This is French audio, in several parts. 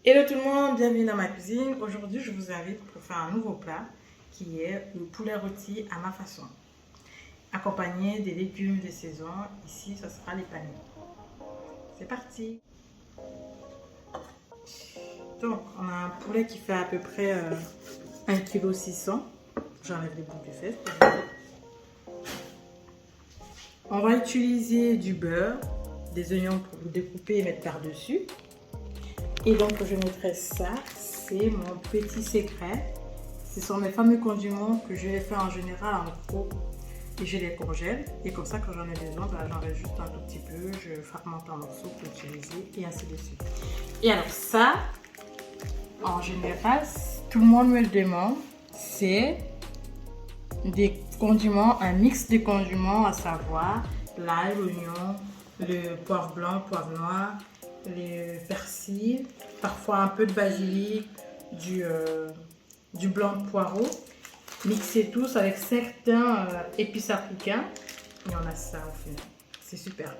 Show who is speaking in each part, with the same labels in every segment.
Speaker 1: Hello tout le monde, bienvenue dans ma cuisine. Aujourd'hui, je vous invite pour faire un nouveau plat qui est le poulet rôti à ma façon, accompagné des légumes de saison. Ici, ce sera les panais. C'est parti. Donc, on a un poulet qui fait à peu près 1,6 kg. J'enlève les bouts du fesses. On va utiliser du beurre, des oignons pour vous découper et mettre par-dessus. Et donc, je mettrai ça, c'est mon petit secret. Ce sont mes fameux condiments que je les fais en général en gros et je les congèle. Et comme ça, quand j'en ai besoin, j'en reste juste un tout petit peu, je fragmente en morceaux pour utiliser et ainsi de suite. Et alors ça, en général, tout le monde me le demande, c'est des condiments, un mix de condiments, à savoir l'ail, l'oignon, le poivre blanc, le poivre noir, les persils, parfois un peu de basilic, du blanc de poireau, mixer tous avec certains épices africains et on a ça au final. C'est super.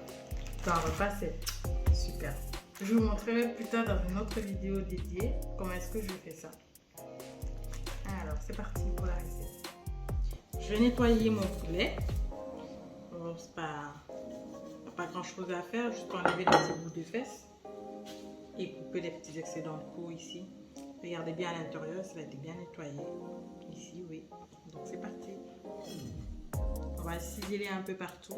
Speaker 1: Dans un repas, c'est super. Je vous montrerai plus tard dans une autre vidéo dédiée comment est-ce que je fais ça. Alors, c'est parti pour la recette. Je vais nettoyer mon poulet. Bon, c'est pas grand chose à faire, juste enlever les petits bouts de fesses et couper les petits excédents de peau ici. Regardez bien à l'intérieur, ça a été bien nettoyé. Ici, oui. Donc c'est parti. On va ciseler un peu partout.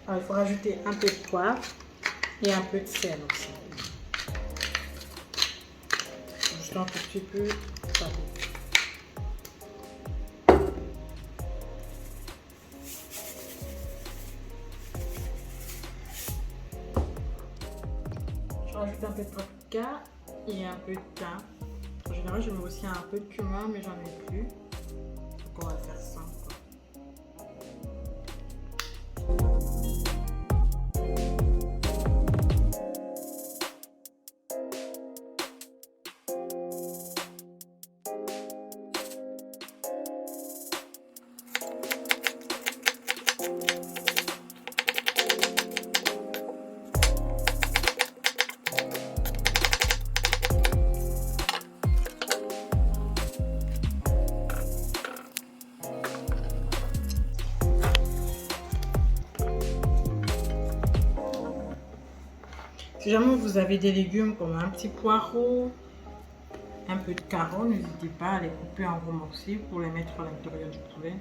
Speaker 1: Alors, il faut rajouter un peu de poivre et un peu de sel aussi. Juste un tout petit peu. Je rajoute un peu de paprika et un peu de thym. En général, je mets aussi un peu de cumin, mais j'en ai plus. Donc, on va faire ça. Si jamais vous avez des légumes comme un petit poireau, un peu de carottes, n'hésitez pas à les couper en gros morceaux pour les mettre à l'intérieur du poulet.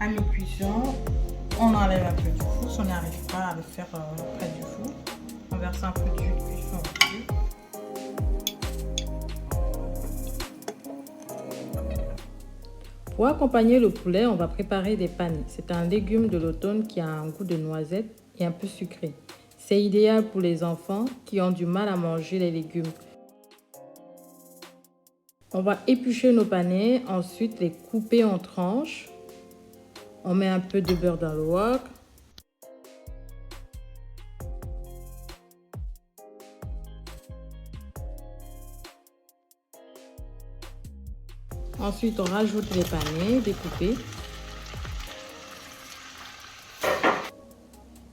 Speaker 1: mi-cuisson, on enlève un peu du four. Si on n'arrive pas à le faire près du four, on verse un peu de jus de cuisson au-dessus. Pour accompagner le poulet, on va préparer des panais. C'est un légume de l'automne qui a un goût de noisette et un peu sucré. C'est idéal pour les enfants qui ont du mal à manger les légumes. On va éplucher nos panais, ensuite les couper en tranches. On met un peu de beurre dans le wok. Ensuite, on rajoute les panais découpés.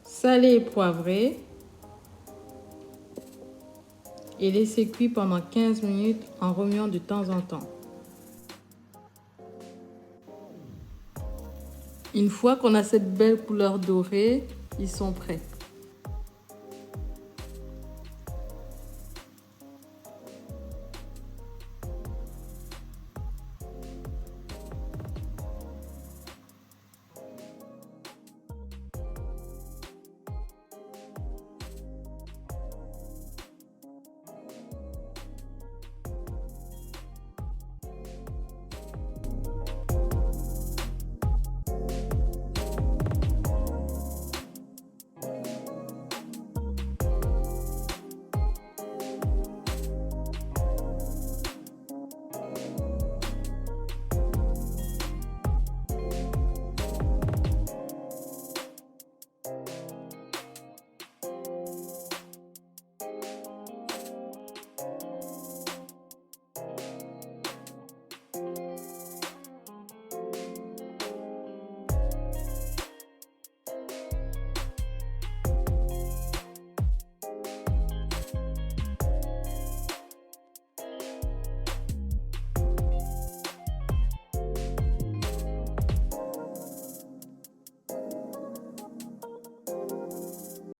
Speaker 1: Salés et poivrés. Et laisser cuire pendant 15 minutes en remuant de temps en temps. Une fois qu'on a cette belle couleur dorée, ils sont prêts.